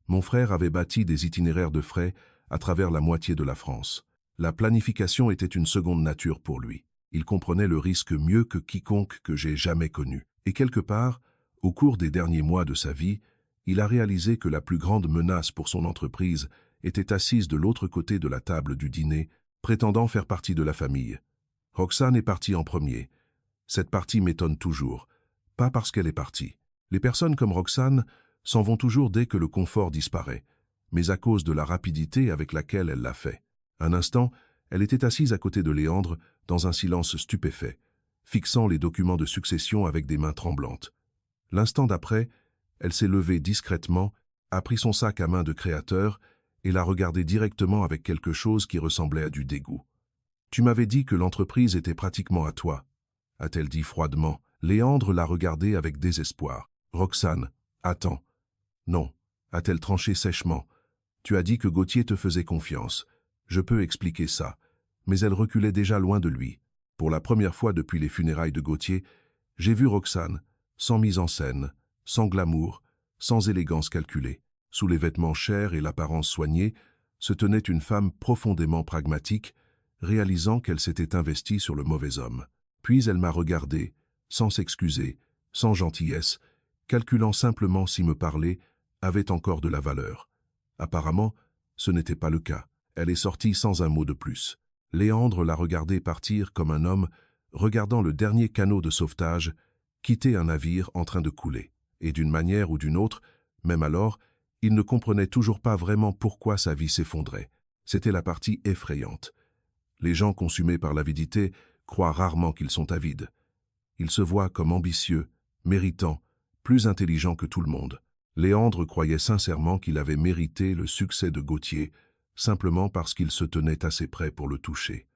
Mon frère avait bâti des itinéraires de frais à travers la moitié de la France. La planification était une seconde nature pour lui. Il comprenait le risque mieux que quiconque que j'ai jamais connu. Et quelque part, au cours des derniers mois de sa vie, il a réalisé que la plus grande menace pour son entreprise était assise de l'autre côté de la table du dîner, prétendant faire partie de la famille. Roxane est partie en premier. Cette partie m'étonne toujours, pas parce qu'elle est partie. Les personnes comme Roxane s'en vont toujours dès que le confort disparaît, mais à cause de la rapidité avec laquelle elle l'a fait. Un instant, elle était assise à côté de Léandre, dans un silence stupéfait, fixant les documents de succession avec des mains tremblantes. L'instant d'après, elle s'est levée discrètement, a pris son sac à main de créateur et l'a regardé directement avec quelque chose qui ressemblait à du dégoût. « Tu m'avais dit que l'entreprise était pratiquement à toi », a-t-elle dit froidement. Léandre l'a regardée avec désespoir. « Roxane, attends. »« Non », a-t-elle tranché sèchement. « Tu as dit que Gauthier te faisait confiance. Je peux expliquer ça. » Mais elle reculait déjà loin de lui. Pour la première fois depuis les funérailles de Gauthier, j'ai vu Roxane, sans mise en scène, sans glamour, sans élégance calculée. Sous les vêtements chers et l'apparence soignée, se tenait une femme profondément pragmatique, réalisant qu'elle s'était investie sur le mauvais homme. Puis elle m'a regardé, sans s'excuser, sans gentillesse, calculant simplement si me parler avait encore de la valeur. Apparemment, ce n'était pas le cas. Elle est sortie sans un mot de plus. Léandre l'a regardé partir comme un homme, regardant le dernier canot de sauvetage, quitter un navire en train de couler. Et d'une manière ou d'une autre, même alors, il ne comprenait toujours pas vraiment pourquoi sa vie s'effondrait. C'était la partie effrayante. Les gens consumés par l'avidité croient rarement qu'ils sont avides. Ils se voient comme ambitieux, méritants, plus intelligents que tout le monde. Léandre croyait sincèrement qu'il avait mérité le succès de Gauthier, simplement parce qu'il se tenait assez près pour le toucher.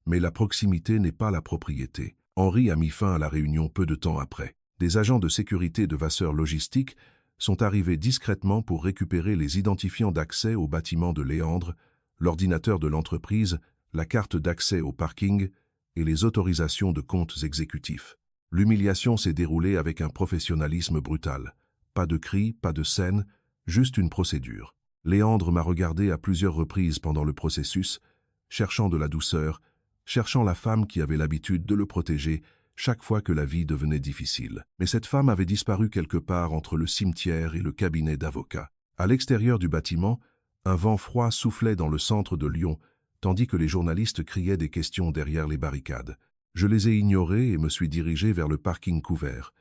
Mais la proximité n'est pas la propriété. Henri a mis fin à la réunion peu de temps après. Des agents de sécurité de Vasseur Logistique sont arrivés discrètement pour récupérer les identifiants d'accès au bâtiment de Léandre, l'ordinateur de l'entreprise, la carte d'accès au parking et les autorisations de comptes exécutifs. L'humiliation s'est déroulée avec un professionnalisme brutal. Pas de cris, pas de scène, juste une procédure. Léandre m'a regardé à plusieurs reprises pendant le processus, cherchant de la douceur, cherchant la femme qui avait l'habitude de le protéger chaque fois que la vie devenait difficile. Mais cette femme avait disparu quelque part entre le cimetière et le cabinet d'avocat. À l'extérieur du bâtiment, un vent froid soufflait dans le centre de Lyon, tandis que les journalistes criaient des questions derrière les barricades. Je les ai ignorés et me suis dirigé vers le parking couvert.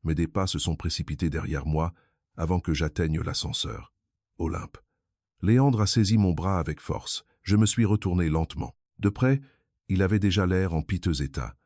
Mais des pas se sont précipités derrière moi avant que j'atteigne l'ascenseur. Olympe. Léandre a saisi mon bras avec force. Je me suis retourné lentement. De près, il avait déjà l'air en piteux état.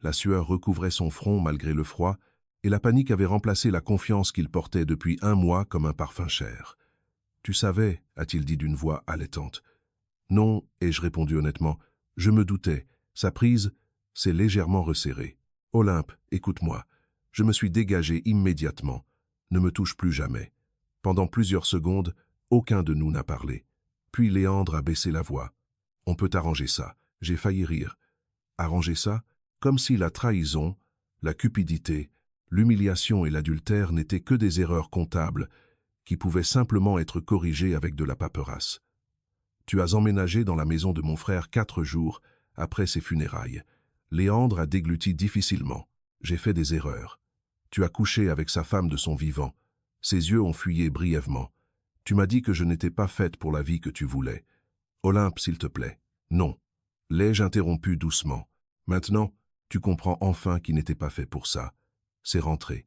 La sueur recouvrait son front malgré le froid, et la panique avait remplacé la confiance qu'il portait depuis un mois comme un parfum cher. « Tu savais » a-t-il dit d'une voix haletante. « Non » ai-je répondu honnêtement. « Je me doutais. Sa prise s'est légèrement resserrée. »« Olympe, écoute-moi. » Je me suis dégagé immédiatement. « Ne me touche plus jamais. » Pendant plusieurs secondes, aucun de nous n'a parlé. Puis Léandre a baissé la voix. « On peut arranger ça. » J'ai failli rire. « Arranger ça ?» Comme si la trahison, la cupidité, l'humiliation et l'adultère n'étaient que des erreurs comptables qui pouvaient simplement être corrigées avec de la paperasse. Tu as emménagé dans la maison de mon frère 4 jours après ses funérailles. Léandre a dégluti difficilement. J'ai fait des erreurs. Tu as couché avec sa femme de son vivant. Ses yeux ont fuyé brièvement. Tu m'as dit que je n'étais pas faite pour la vie que tu voulais. Olympe, s'il te plaît. Non. L'ai-je interrompu doucement. Maintenant, tu comprends enfin qu'il n'était pas fait pour ça. C'est rentré.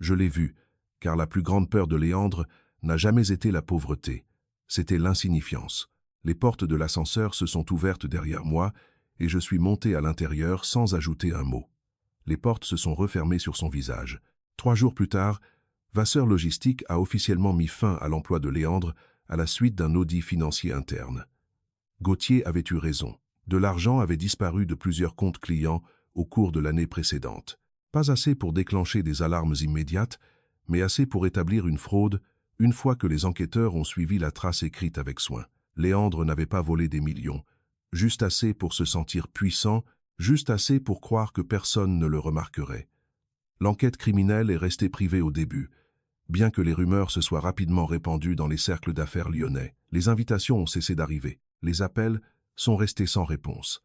Je l'ai vu, car la plus grande peur de Léandre n'a jamais été la pauvreté. C'était l'insignifiance. Les portes de l'ascenseur se sont ouvertes derrière moi et je suis monté à l'intérieur sans ajouter un mot. Les portes se sont refermées sur son visage. 3 jours plus tard, Vasseur Logistique a officiellement mis fin à l'emploi de Léandre à la suite d'un audit financier interne. Gauthier avait eu raison. De l'argent avait disparu de plusieurs comptes clients au cours de l'année précédente. Pas assez pour déclencher des alarmes immédiates, mais assez pour établir une fraude une fois que les enquêteurs ont suivi la trace écrite avec soin. Léandre n'avait pas volé des millions, juste assez pour se sentir puissant, juste assez pour croire que personne ne le remarquerait. L'enquête criminelle est restée privée au début, bien que les rumeurs se soient rapidement répandues dans les cercles d'affaires lyonnais. Les invitations ont cessé d'arriver, les appels sont restés sans réponse.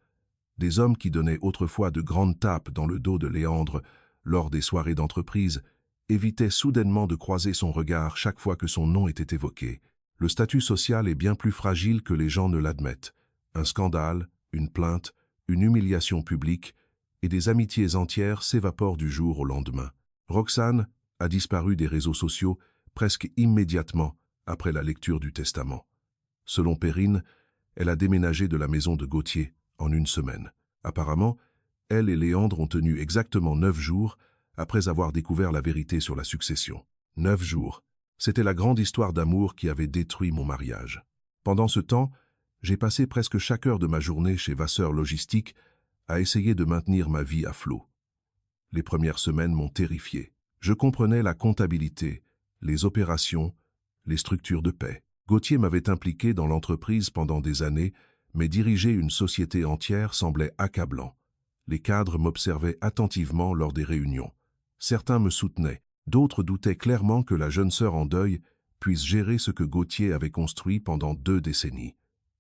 Des hommes qui donnaient autrefois de grandes tapes dans le dos de Léandre lors des soirées d'entreprise évitaient soudainement de croiser son regard chaque fois que son nom était évoqué. Le statut social est bien plus fragile que les gens ne l'admettent. Un scandale, une plainte, une humiliation publique, et des amitiés entières s'évaporent du jour au lendemain. Roxane a disparu des réseaux sociaux presque immédiatement après la lecture du testament. Selon Perrine, Elle a déménagé de la maison de Gauthier en une semaine. Apparemment, elle et Léandre ont tenu exactement 9 jours après avoir découvert la vérité sur la succession. 9 jours. C'était la grande histoire d'amour qui avait détruit mon mariage. Pendant ce temps, j'ai passé presque chaque heure de ma journée chez Vasseur Logistique à essayer de maintenir ma vie à flot. Les premières semaines m'ont terrifié. Je comprenais la comptabilité, les opérations, les structures de paie. Gauthier m'avait impliqué dans l'entreprise pendant des années, mais diriger une société entière semblait accablant. Les cadres m'observaient attentivement lors des réunions. Certains me soutenaient, d'autres doutaient clairement que la jeune sœur en deuil puisse gérer ce que Gauthier avait construit pendant 2 décennies.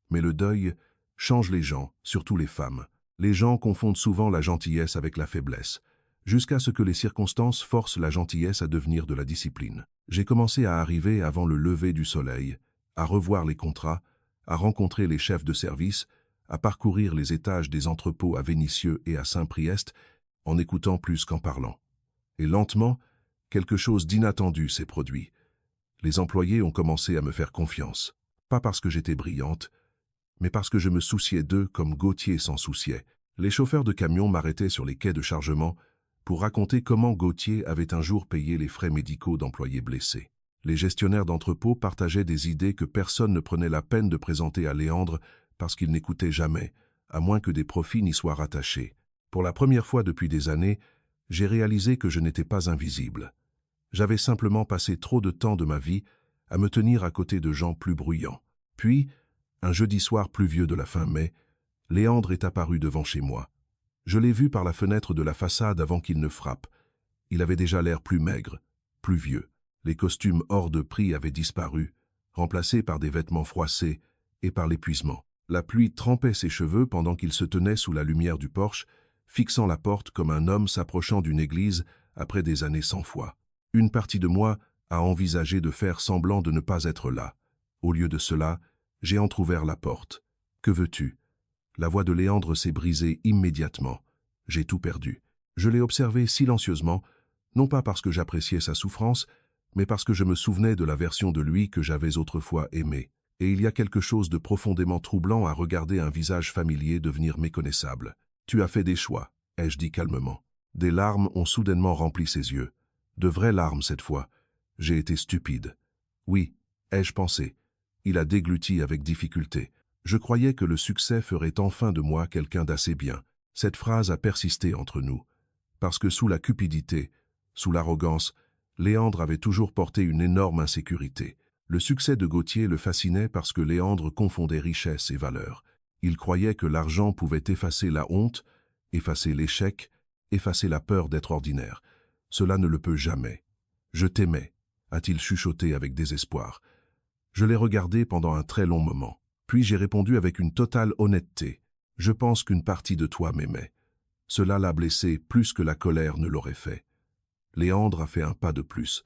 Mais le deuil change les gens, surtout les femmes. Les gens confondent souvent la gentillesse avec la faiblesse, jusqu'à ce que les circonstances forcent la gentillesse à devenir de la discipline. J'ai commencé à arriver avant le lever du soleil, à revoir les contrats, à rencontrer les chefs de service, à parcourir les étages des entrepôts à Vénissieux et à Saint-Priest, en écoutant plus qu'en parlant. Et lentement, quelque chose d'inattendu s'est produit. Les employés ont commencé à me faire confiance, pas parce que j'étais brillante, mais parce que je me souciais d'eux comme Gauthier s'en souciait. Les chauffeurs de camions m'arrêtaient sur les quais de chargement pour raconter comment Gauthier avait un jour payé les frais médicaux d'employés blessés. Les gestionnaires d'entrepôts partageaient des idées que personne ne prenait la peine de présenter à Léandre parce qu'il n'écoutait jamais, à moins que des profits n'y soient rattachés. Pour la première fois depuis des années, j'ai réalisé que je n'étais pas invisible. J'avais simplement passé trop de temps de ma vie à me tenir à côté de gens plus bruyants. Puis, un jeudi soir pluvieux de la fin mai, Léandre est apparu devant chez moi. Je l'ai vu par la fenêtre de la façade avant qu'il ne frappe. Il avait déjà l'air plus maigre, plus vieux. Les costumes hors de prix avaient disparu, remplacés par des vêtements froissés et par l'épuisement. La pluie trempait ses cheveux pendant qu'il se tenait sous la lumière du porche, fixant la porte comme un homme s'approchant d'une église après des années sans foi. Une partie de moi a envisagé de faire semblant de ne pas être là. Au lieu de cela, j'ai entrouvert la porte. « Que veux-tu » La voix de Léandre s'est brisée immédiatement. J'ai tout perdu. Je l'ai observé silencieusement, non pas parce que j'appréciais sa souffrance, mais parce que je me souvenais de la version de lui que j'avais autrefois aimée. Et il y a quelque chose de profondément troublant à regarder un visage familier devenir méconnaissable. « Tu as fait des choix », ai-je dit calmement. Des larmes ont soudainement rempli ses yeux. De vraies larmes cette fois. J'ai été stupide. Oui, ai-je pensé. Il a dégluti avec difficulté. Je croyais que le succès ferait enfin de moi quelqu'un d'assez bien. Cette phrase a persisté entre nous. Parce que sous la cupidité, sous l'arrogance, Léandre avait toujours porté une énorme insécurité. Le succès de Gauthier le fascinait parce que Léandre confondait richesse et valeur. Il croyait que l'argent pouvait effacer la honte, effacer l'échec, effacer la peur d'être ordinaire. Cela ne le peut jamais. « Je t'aimais », a-t-il chuchoté avec désespoir. Je l'ai regardé pendant un très long moment. Puis j'ai répondu avec une totale honnêteté. « Je pense qu'une partie de toi m'aimait. » Cela l'a blessé plus que la colère ne l'aurait fait. Léandre a fait un pas de plus,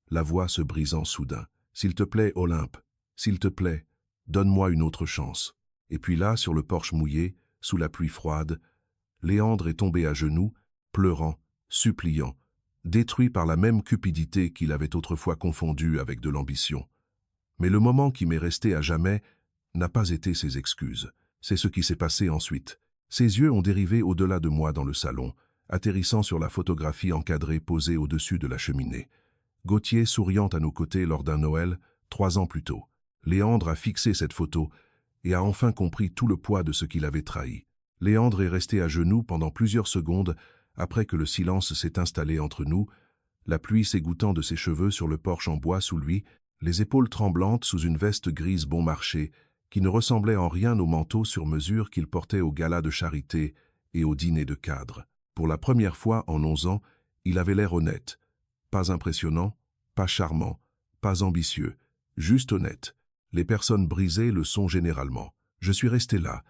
la voix se brisant soudain. « S'il te plaît, Olympe, s'il te plaît, donne-moi une autre chance. » Et puis là, sur le porche mouillé, sous la pluie froide, Léandre est tombé à genoux, pleurant, suppliant, détruit par la même cupidité qu'il avait autrefois confondue avec de l'ambition. Mais le moment qui m'est resté à jamais n'a pas été ses excuses. C'est ce qui s'est passé ensuite. Ses yeux ont dérivé au-delà de moi dans le salon, atterrissant sur la photographie encadrée posée au-dessus de la cheminée. Gauthier souriant à nos côtés lors d'un Noël, 3 ans plus tôt. Léandre a fixé cette photo et a enfin compris tout le poids de ce qu'il avait trahi. Léandre est resté à genoux pendant plusieurs secondes après que le silence s'est installé entre nous, la pluie s'égouttant de ses cheveux sur le porche en bois sous lui, les épaules tremblantes sous une veste grise bon marché, qui ne ressemblait en rien au manteau sur mesure qu'il portait au gala de charité et au dîner de cadre. Pour la première fois en 11 ans, il avait l'air honnête. Pas impressionnant, pas charmant, pas ambitieux, juste honnête. Les personnes brisées le sont généralement. Je suis resté là,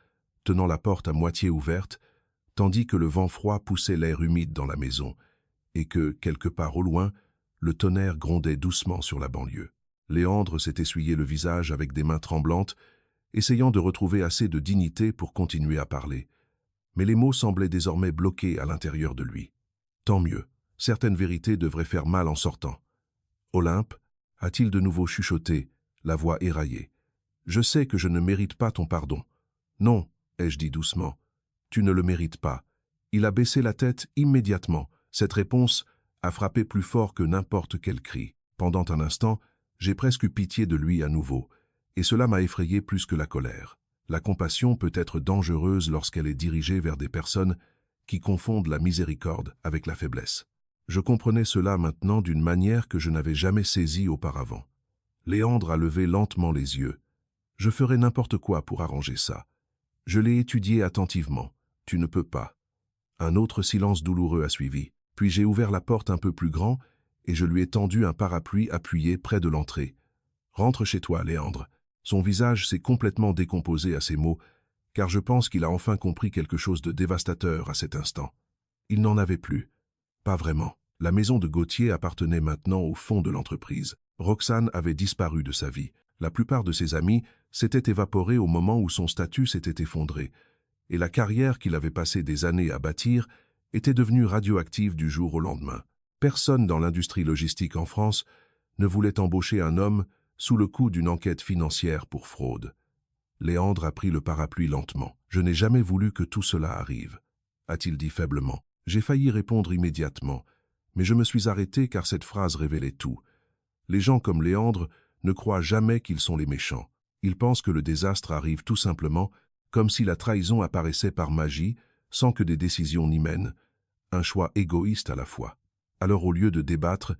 tenant la porte à moitié ouverte, tandis que le vent froid poussait l'air humide dans la maison, et que, quelque part au loin, le tonnerre grondait doucement sur la banlieue. Léandre s'est essuyé le visage avec des mains tremblantes, essayant de retrouver assez de dignité pour continuer à parler. Mais les mots semblaient désormais bloqués à l'intérieur de lui. Tant mieux, certaines vérités devraient faire mal en sortant. « Olympe » a-t-il de nouveau chuchoté, la voix éraillée. Je sais que je ne mérite pas ton pardon. Non, ai-je dit doucement. Tu ne le mérites pas. Il a baissé la tête immédiatement. Cette réponse a frappé plus fort que n'importe quel cri. Pendant un instant, j'ai presque eu pitié de lui à nouveau, et cela m'a effrayé plus que la colère. La compassion peut être dangereuse lorsqu'elle est dirigée vers des personnes qui confondent la miséricorde avec la faiblesse. Je comprenais cela maintenant d'une manière que je n'avais jamais saisie auparavant. Léandre a levé lentement les yeux. Je ferai n'importe quoi pour arranger ça. Je l'ai étudié attentivement. Tu ne peux pas. Un autre silence douloureux a suivi. Puis j'ai ouvert la porte un peu plus grand et je lui ai tendu un parapluie appuyé près de l'entrée. « Rentre chez toi, Léandre. » Son visage s'est complètement décomposé à ces mots, car je pense qu'il a enfin compris quelque chose de dévastateur à cet instant. Il n'en avait plus. Pas vraiment. La maison de Gauthier appartenait maintenant au fond de l'entreprise. Roxane avait disparu de sa vie. La plupart de ses amis s'étaient évaporés au moment où son statut s'était effondré, et la carrière qu'il avait passé des années à bâtir était devenue radioactive du jour au lendemain. Personne dans l'industrie logistique en France ne voulait embaucher un homme sous le coup d'une enquête financière pour fraude. Léandre a pris le parapluie lentement. « Je n'ai jamais voulu que tout cela arrive », a-t-il dit faiblement. J'ai failli répondre immédiatement, mais je me suis arrêté car cette phrase révélait tout. Les gens comme Léandre ne croient jamais qu'ils sont les méchants. Ils pensent que le désastre arrive tout simplement comme si la trahison apparaissait par magie, sans que des décisions n'y mènent, un choix égoïste à la fois. Alors au lieu de débattre,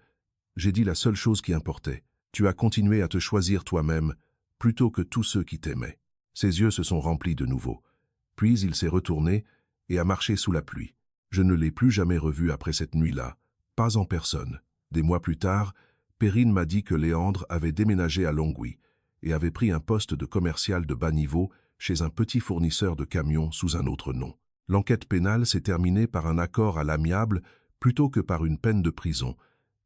j'ai dit la seule chose qui importait. Tu as continué à te choisir toi-même, plutôt que tous ceux qui t'aimaient. Ses yeux se sont remplis de nouveau. Puis il s'est retourné et a marché sous la pluie. Je ne l'ai plus jamais revu après cette nuit-là, pas en personne. Des mois plus tard, Perrine m'a dit que Léandre avait déménagé à Longwy et avait pris un poste de commercial de bas niveau chez un petit fournisseur de camions sous un autre nom. L'enquête pénale s'est terminée par un accord à l'amiable plutôt que par une peine de prison,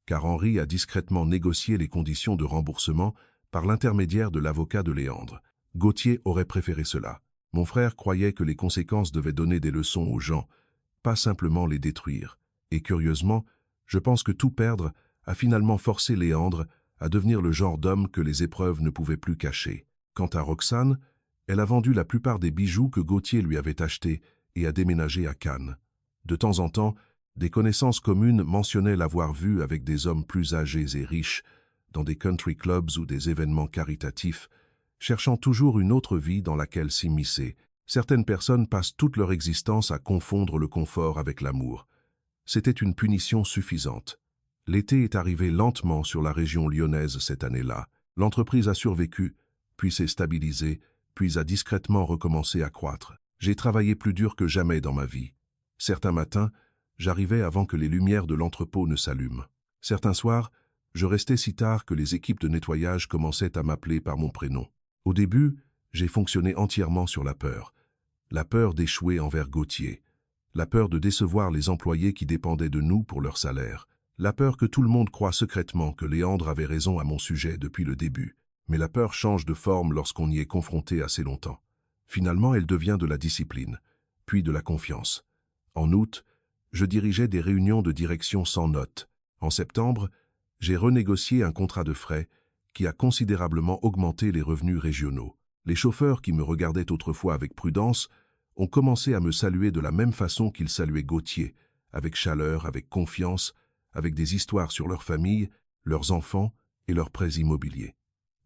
car Henri a discrètement négocié les conditions de remboursement par l'intermédiaire de l'avocat de Léandre. Gauthier aurait préféré cela. Mon frère croyait que les conséquences devaient donner des leçons aux gens, pas simplement les détruire. Et curieusement, je pense que tout perdre a finalement forcé Léandre à devenir le genre d'homme que les épreuves ne pouvaient plus cacher. Quant à Roxane, elle a vendu la plupart des bijoux que Gauthier lui avait achetés et a déménagé à Cannes. De temps en temps, des connaissances communes mentionnaient l'avoir vue avec des hommes plus âgés et riches, dans des country clubs ou des événements caritatifs, cherchant toujours une autre vie dans laquelle s'immiscer. Certaines personnes passent toute leur existence à confondre le confort avec l'amour. C'était une punition suffisante. L'été est arrivé lentement sur la région lyonnaise cette année-là. L'entreprise a survécu, puis s'est stabilisée, puis a discrètement recommencé à croître. J'ai travaillé plus dur que jamais dans ma vie. Certains matins, j'arrivais avant que les lumières de l'entrepôt ne s'allument. Certains soirs, je restais si tard que les équipes de nettoyage commençaient à m'appeler par mon prénom. Au début, j'ai fonctionné entièrement sur la peur. La peur d'échouer envers Gauthier. La peur de décevoir les employés qui dépendaient de nous pour leur salaire. La peur que tout le monde croie secrètement que Léandre avait raison à mon sujet depuis le début. Mais la peur change de forme lorsqu'on y est confronté assez longtemps. Finalement, elle devient de la discipline, puis de la confiance. En août, je dirigeais des réunions de direction sans notes. En septembre, j'ai renégocié un contrat de frais qui a considérablement augmenté les revenus régionaux. Les chauffeurs qui me regardaient autrefois avec prudence ont commencé à me saluer de la même façon qu'ils saluaient Gauthier, avec chaleur, avec confiance, avec des histoires sur leur famille, leurs enfants et leurs prêts immobiliers.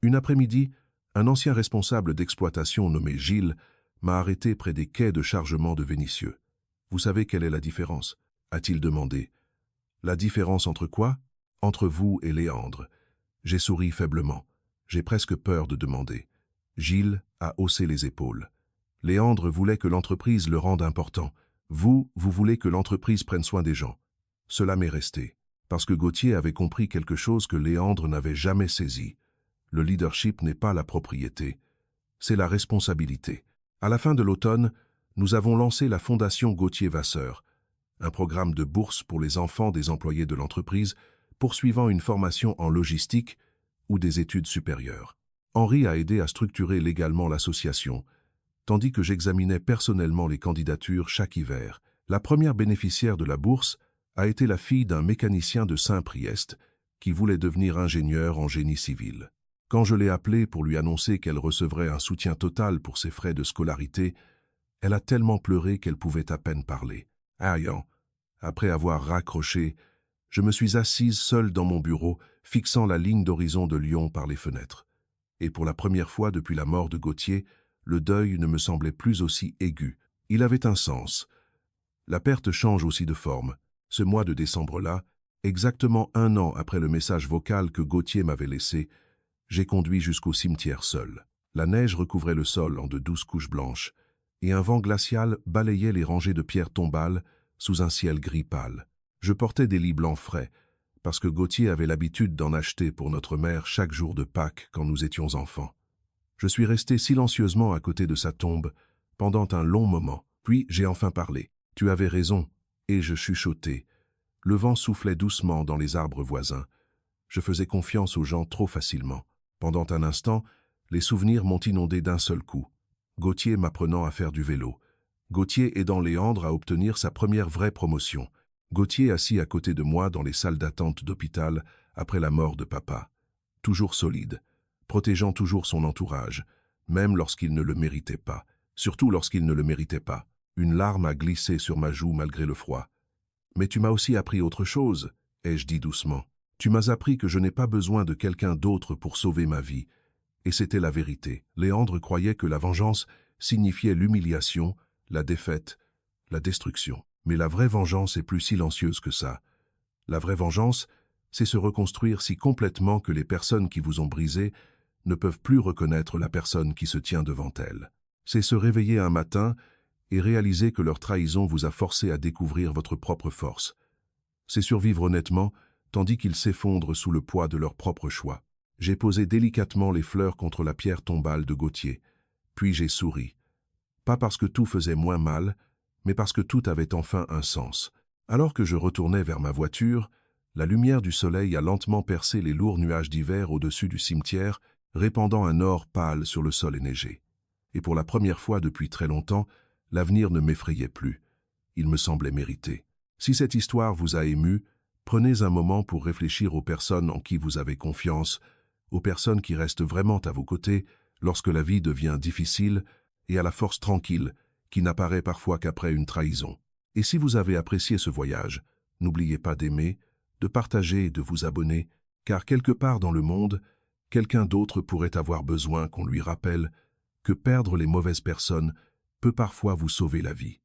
Une après-midi, un ancien responsable d'exploitation nommé Gilles m'a arrêté près des quais de chargement de Vénissieux. « Vous savez quelle est la différence ?» a-t-il demandé. « La différence entre quoi ? Entre vous et Léandre. » J'ai souri faiblement. J'ai presque peur de demander. Gilles a haussé les épaules. « Léandre voulait que l'entreprise le rende important. Vous voulez que l'entreprise prenne soin des gens. » Cela m'est resté, parce que Gauthier avait compris quelque chose que Léandre n'avait jamais saisi. Le leadership n'est pas la propriété, c'est la responsabilité. À la fin de l'automne, nous avons lancé la Fondation Gauthier-Vasseur, un programme de bourse pour les enfants des employés de l'entreprise, poursuivant une formation en logistique ou des études supérieures. Henri a aidé à structurer légalement l'association, tandis que j'examinais personnellement les candidatures chaque hiver. La première bénéficiaire de la bourse a été la fille d'un mécanicien de Saint-Priest qui voulait devenir ingénieur en génie civil. Quand je l'ai appelée pour lui annoncer qu'elle recevrait un soutien total pour ses frais de scolarité, elle a tellement pleuré qu'elle pouvait à peine parler. Ayant, après avoir raccroché, je me suis assise seule dans mon bureau, fixant la ligne d'horizon de Lyon par les fenêtres. Et pour la première fois depuis la mort de Gauthier, le deuil ne me semblait plus aussi aigu. Il avait un sens. La perte change aussi de forme. Ce mois de décembre-là, exactement 1 an après le message vocal que Gauthier m'avait laissé, j'ai conduit jusqu'au cimetière seul. La neige recouvrait le sol en de douces couches blanches, et un vent glacial balayait les rangées de pierres tombales sous un ciel gris pâle. Je portais des lits blancs frais, parce que Gauthier avait l'habitude d'en acheter pour notre mère chaque jour de Pâques quand nous étions enfants. Je suis resté silencieusement à côté de sa tombe pendant un long moment, puis j'ai enfin parlé. « Tu avais raison », et je chuchotai. Le vent soufflait doucement dans les arbres voisins. Je faisais confiance aux gens trop facilement. Pendant un instant, les souvenirs m'ont inondé d'un seul coup. Gauthier m'apprenant à faire du vélo. Gauthier aidant Léandre à obtenir sa première vraie promotion. Gauthier assis à côté de moi dans les salles d'attente d'hôpital après la mort de papa. Toujours solide, protégeant toujours son entourage, même lorsqu'il ne le méritait pas. Surtout lorsqu'il ne le méritait pas. Une larme a glissé sur ma joue malgré le froid. « Mais tu m'as aussi appris autre chose », ai-je dit doucement. « Tu m'as appris que je n'ai pas besoin de quelqu'un d'autre pour sauver ma vie. » Et c'était la vérité. Léandre croyait que la vengeance signifiait l'humiliation, la défaite, la destruction. Mais la vraie vengeance est plus silencieuse que ça. La vraie vengeance, c'est se reconstruire si complètement que les personnes qui vous ont brisé ne peuvent plus reconnaître la personne qui se tient devant elles. C'est se réveiller un matin et réaliser que leur trahison vous a forcé à découvrir votre propre force. C'est survivre honnêtement, tandis qu'ils s'effondrent sous le poids de leur propre choix. J'ai posé délicatement les fleurs contre la pierre tombale de Gauthier, puis j'ai souri. Pas parce que tout faisait moins mal, mais parce que tout avait enfin un sens. Alors que je retournais vers ma voiture, la lumière du soleil a lentement percé les lourds nuages d'hiver au-dessus du cimetière, répandant un or pâle sur le sol enneigé. Et pour la première fois depuis très longtemps, l'avenir ne m'effrayait plus. Il me semblait mérité. Si cette histoire vous a ému, prenez un moment pour réfléchir aux personnes en qui vous avez confiance, aux personnes qui restent vraiment à vos côtés lorsque la vie devient difficile, et à la force tranquille qui n'apparaît parfois qu'après une trahison. Et si vous avez apprécié ce voyage, n'oubliez pas d'aimer, de partager et de vous abonner, car quelque part dans le monde, quelqu'un d'autre pourrait avoir besoin qu'on lui rappelle que perdre les mauvaises personnes peut parfois vous sauver la vie.